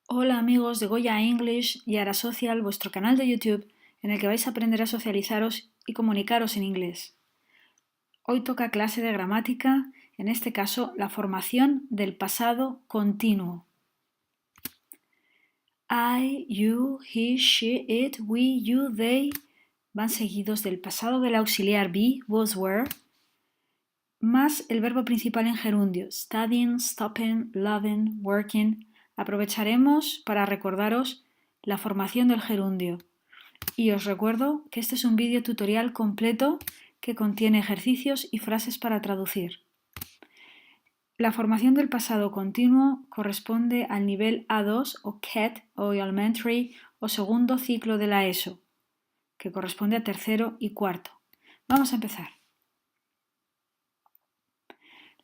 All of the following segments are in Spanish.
Hola amigos de Goya English y Ara Social, vuestro canal de YouTube en el que vais a aprender a socializaros y comunicaros en inglés. Hoy toca clase de gramática, en este caso la formación del pasado continuo. I, you, he, she, it, we, you, they van seguidos del pasado del auxiliar be, was, were, más el verbo principal en gerundio, studying, stopping, loving, working. Aprovecharemos para recordaros la formación del gerundio. Y os recuerdo que este es un vídeo tutorial completo que contiene ejercicios y frases para traducir. La formación del pasado continuo corresponde al nivel A2 o CET o Elementary o segundo ciclo de la ESO, que corresponde a tercero y cuarto. Vamos a empezar.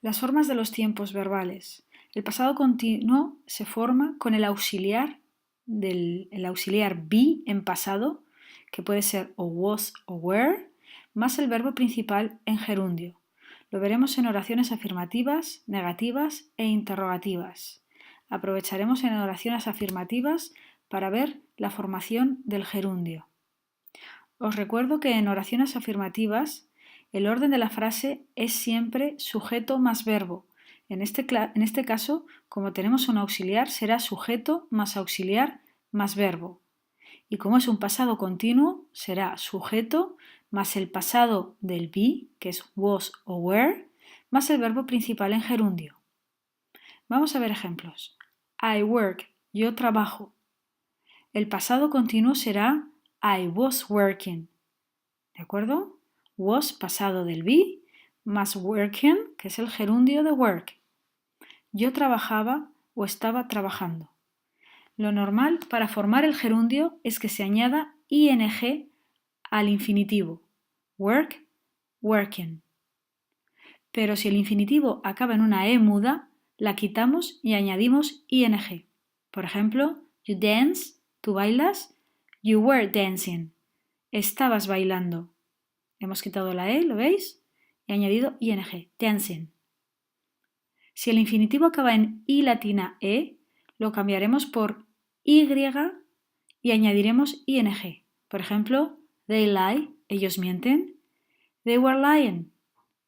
Las formas de los tiempos verbales. El pasado continuo se forma con el auxiliar be en pasado, que puede ser o was o were, más el verbo principal en gerundio. Lo veremos en oraciones afirmativas, negativas e interrogativas. Aprovecharemos en oraciones afirmativas para ver la formación del gerundio. Os recuerdo que en oraciones afirmativas el orden de la frase es siempre sujeto más verbo. En este caso, como tenemos un auxiliar, será sujeto más auxiliar más verbo. Y como es un pasado continuo, será sujeto más el pasado del be, que es was o were, más el verbo principal en gerundio. Vamos a ver ejemplos. I work, yo trabajo. El pasado continuo será I was working. ¿De acuerdo? Was pasado del be más working, que es el gerundio de work. Yo trabajaba o estaba trabajando. Lo normal para formar el gerundio es que se añada ing al infinitivo. Work, working. Pero si el infinitivo acaba en una e muda, la quitamos y añadimos ing. Por ejemplo, you dance, tú bailas, you were dancing, estabas bailando. Hemos quitado la e, ¿lo veis? Y añadido ing, dancing. Si el infinitivo acaba en i latina e, lo cambiaremos por y y añadiremos ing. Por ejemplo, they lie, ellos mienten. They were lying,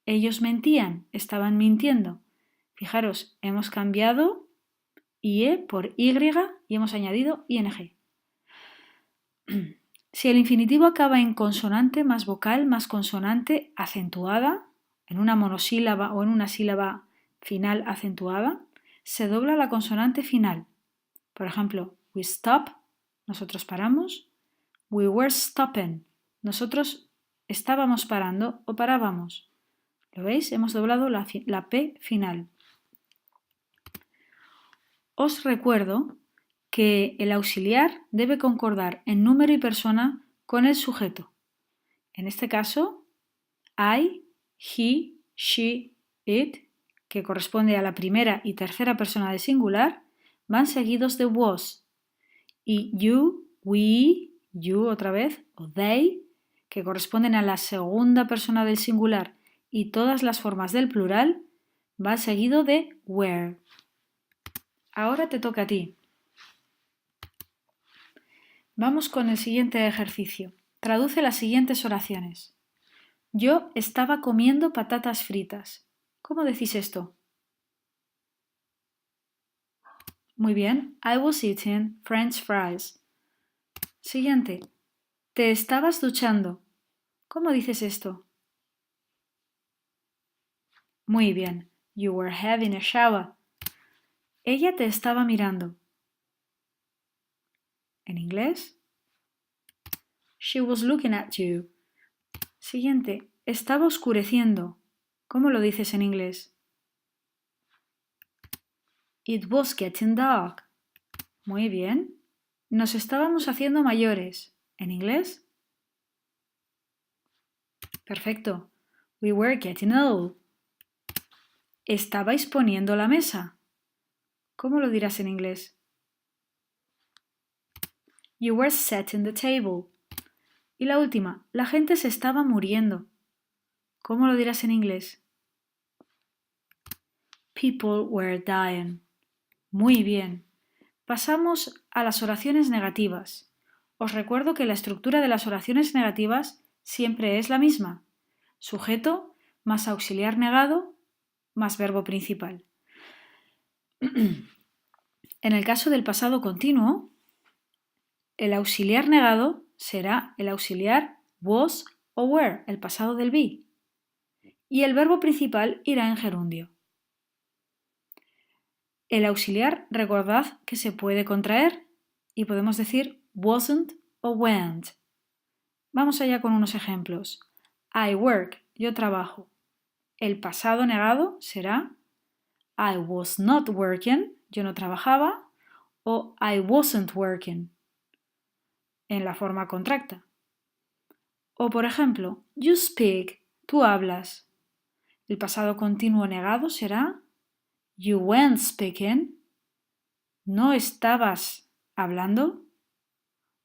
ellos mentían, estaban mintiendo. Fijaros, hemos cambiado ie por y hemos añadido ing. Si el infinitivo acaba en consonante más vocal más consonante acentuada, en una monosílaba o en una sílaba final acentuada, se dobla la consonante final. Por ejemplo, we stop, nosotros paramos. We were stopping, nosotros estábamos parando o parábamos. ¿Lo veis? Hemos doblado la P final. Os recuerdo que el auxiliar debe concordar en número y persona con el sujeto. En este caso, I, he, she, it, que corresponde a la primera y tercera persona del singular, van seguidos de was. Y you, we, you otra vez, o they, que corresponden a la segunda persona del singular y todas las formas del plural, va seguido de were. Ahora te toca a ti. Vamos con el siguiente ejercicio. Traduce las siguientes oraciones. Yo estaba comiendo patatas fritas. ¿Cómo decís esto? Muy bien. I was eating French fries. Siguiente. Te estabas duchando. ¿Cómo dices esto? Muy bien. You were having a shower. Ella te estaba mirando. ¿En inglés? She was looking at you. Siguiente. Estaba oscureciendo. ¿Cómo lo dices en inglés? It was getting dark. Muy bien. Nos estábamos haciendo mayores. ¿En inglés? Perfecto. We were getting old. Estabais poniendo la mesa. ¿Cómo lo dirás en inglés? You were setting the table. Y la última, la gente se estaba muriendo. ¿Cómo lo dirás en inglés? People were dying. Muy bien. Pasamos a las oraciones negativas. Os recuerdo que la estructura de las oraciones negativas siempre es la misma. Sujeto más auxiliar negado más verbo principal. En el caso del pasado continuo, el auxiliar negado será el auxiliar was o were, el pasado del be, y el verbo principal irá en gerundio. El auxiliar, recordad que se puede contraer y podemos decir wasn't o went. Vamos allá con unos ejemplos. I work, yo trabajo. El pasado negado será I was not working, yo no trabajaba, o I wasn't working, en la forma contracta. O por ejemplo, you speak, tú hablas. El pasado continuo negado será you weren't speaking, no estabas hablando,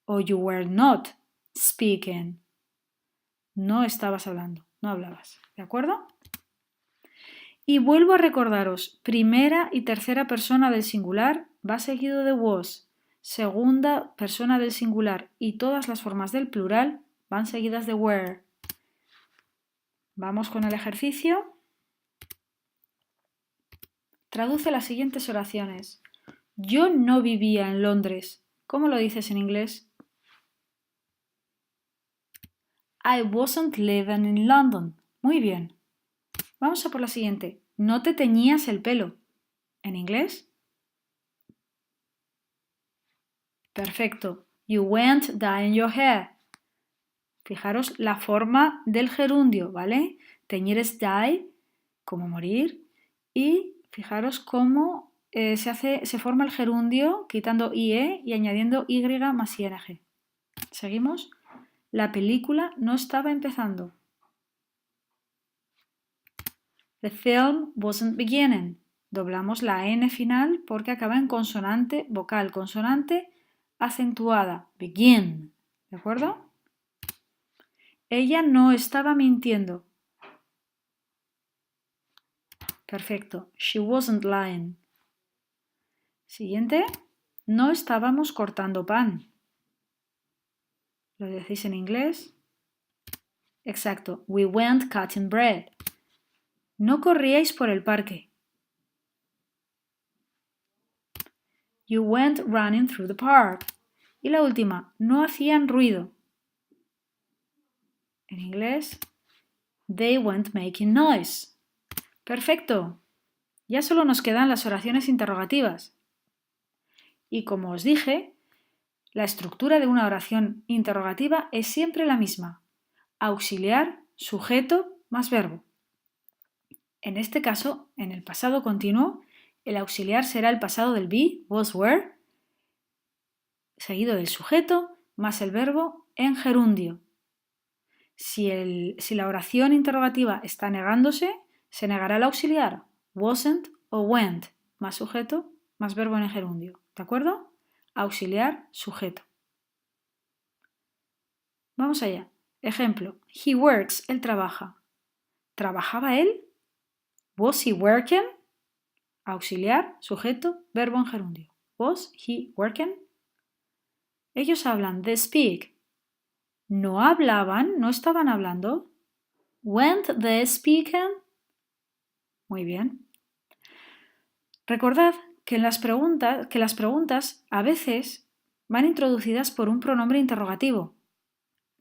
o you were not speaking, no estabas hablando, no hablabas. ¿De acuerdo? Y vuelvo a recordaros, primera y tercera persona del singular va seguido de was, segunda persona del singular y todas las formas del plural van seguidas de were. Vamos con el ejercicio. Traduce las siguientes oraciones. Yo no vivía en Londres. ¿Cómo lo dices en inglés? I wasn't living in London. Muy bien. Vamos a por la siguiente. No te teñías el pelo. ¿En inglés? Perfecto. You weren't dyeing your hair. Fijaros la forma del gerundio, ¿vale? Teñir es die, como morir, y fijaros cómo se forma el gerundio quitando IE y añadiendo Y más ING. ¿Seguimos? La película no estaba empezando. The film wasn't beginning. Doblamos la N final porque acaba en consonante vocal, consonante acentuada. Begin. ¿De acuerdo? Ella no estaba mintiendo. Perfecto. She wasn't lying. Siguiente. No estábamos cortando pan. ¿Lo decís en inglés? Exacto. We weren't cutting bread. No corríais por el parque. You went running through the park. Y la última. No hacían ruido. En inglés, they weren't making noise. Perfecto. Ya solo nos quedan las oraciones interrogativas. Y como os dije, la estructura de una oración interrogativa es siempre la misma. Auxiliar, sujeto, más verbo. En este caso, en el pasado continuo, el auxiliar será el pasado del be, was, were, seguido del sujeto, más el verbo en gerundio. Si la oración interrogativa está negándose, se negará el auxiliar, wasn't o went, más sujeto, más verbo en el gerundio. ¿De acuerdo? Auxiliar, sujeto. Vamos allá. Ejemplo. He works, él trabaja. ¿Trabajaba él? Was he working? Auxiliar, sujeto, verbo en gerundio. Was he working? Ellos hablan, they speak. ¿No hablaban? ¿No estaban hablando? Weren't they speaking? Muy bien. Recordad que las preguntas a veces van introducidas por un pronombre interrogativo,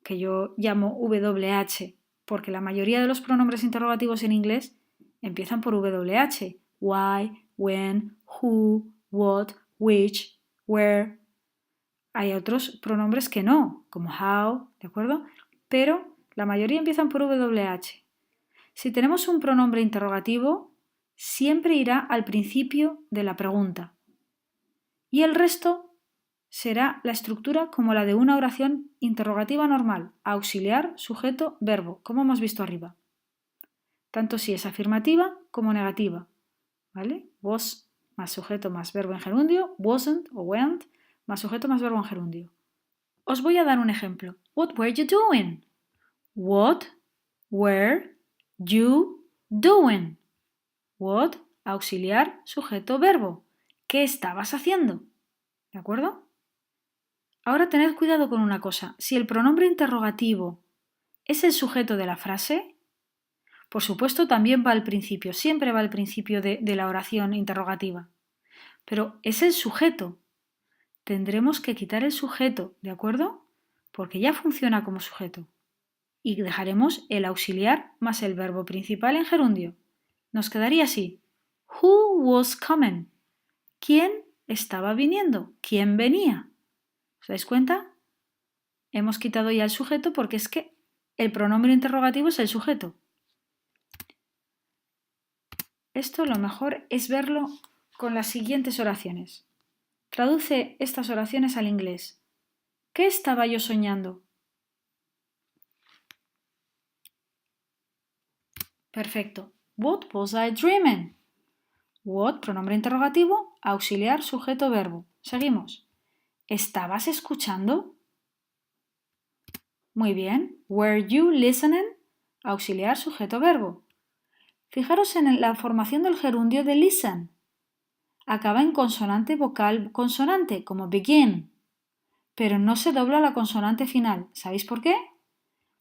que yo llamo WH, porque la mayoría de los pronombres interrogativos en inglés empiezan por WH. Why, when, who, what, which, where. Hay otros pronombres que no, como how, ¿de acuerdo? Pero la mayoría empiezan por WH. Si tenemos un pronombre interrogativo, siempre irá al principio de la pregunta. Y el resto será la estructura como la de una oración interrogativa normal, auxiliar, sujeto, verbo, como hemos visto arriba. Tanto si es afirmativa como negativa. ¿Vale? Was más sujeto más verbo en gerundio, wasn't o weren't más sujeto más verbo en gerundio. Os voy a dar un ejemplo. What were you doing? What were you doing? What, auxiliar, sujeto, verbo. ¿Qué estabas haciendo? ¿De acuerdo? Ahora tened cuidado con una cosa. Si el pronombre interrogativo es el sujeto de la frase, por supuesto también va al principio, siempre va al principio de la oración interrogativa. Pero es el sujeto. Tendremos que quitar el sujeto, ¿de acuerdo? Porque ya funciona como sujeto. Y dejaremos el auxiliar más el verbo principal en gerundio. Nos quedaría así. Who was coming? ¿Quién estaba viniendo? ¿Quién venía? ¿Os dais cuenta? Hemos quitado ya el sujeto porque es que el pronombre interrogativo es el sujeto. Esto lo mejor es verlo con las siguientes oraciones. Traduce estas oraciones al inglés. ¿Qué estaba yo soñando? Perfecto. What was I dreaming? What, pronombre interrogativo, auxiliar, sujeto, verbo. Seguimos. ¿Estabas escuchando? Muy bien. Were you listening? Auxiliar, sujeto, verbo. Fijaros en la formación del gerundio de listen. Acaba en consonante vocal consonante, como begin, pero no se dobla la consonante final. ¿Sabéis por qué?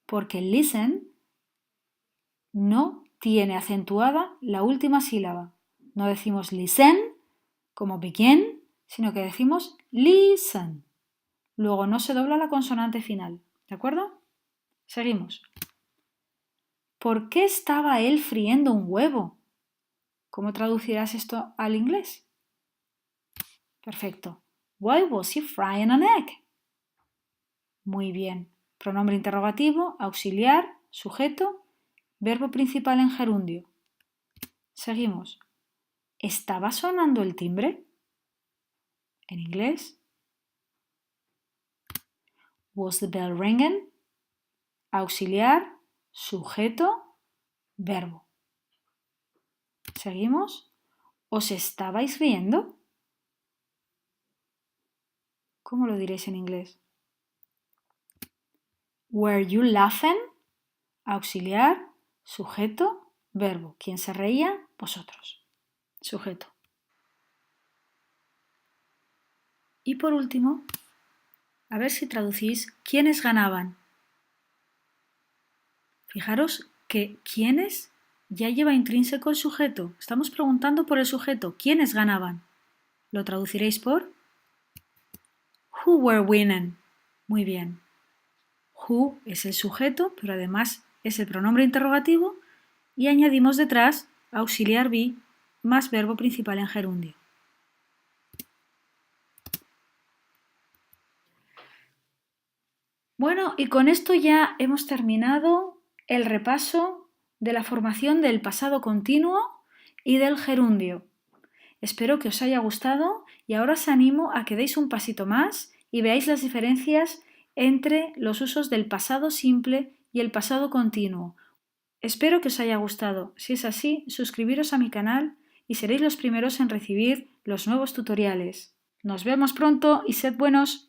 Porque listen no tiene acentuada la última sílaba. No decimos listen, como begin, sino que decimos listen. Luego no se dobla la consonante final. ¿De acuerdo? Seguimos. ¿Por qué estaba él friendo un huevo? ¿Cómo traducirás esto al inglés? Perfecto. Why was he frying an egg? Muy bien. Pronombre interrogativo, auxiliar, sujeto, verbo principal en gerundio. Seguimos. ¿Estaba sonando el timbre? En inglés. Was the bell ringing? Auxiliar, sujeto, verbo. Seguimos. ¿Os estabais riendo? ¿Cómo lo diréis en inglés? Were you laughing? Auxiliar, sujeto, verbo. ¿Quién se reía? Vosotros. Sujeto. Y por último, a ver si traducís quiénes ganaban. Fijaros que quiénes ya lleva intrínseco el sujeto. Estamos preguntando por el sujeto. ¿Quiénes ganaban? Lo traduciréis por who were winning. Muy bien. Who es el sujeto, pero además es el pronombre interrogativo y añadimos detrás auxiliar be más verbo principal en gerundio. Bueno, y con esto ya hemos terminado el repaso de la formación del pasado continuo y del gerundio. Espero que os haya gustado y ahora os animo a que deis un pasito más y veáis las diferencias entre los usos del pasado simple y el pasado continuo. Espero que os haya gustado. Si es así, suscribiros a mi canal y seréis los primeros en recibir los nuevos tutoriales. Nos vemos pronto y sed buenos.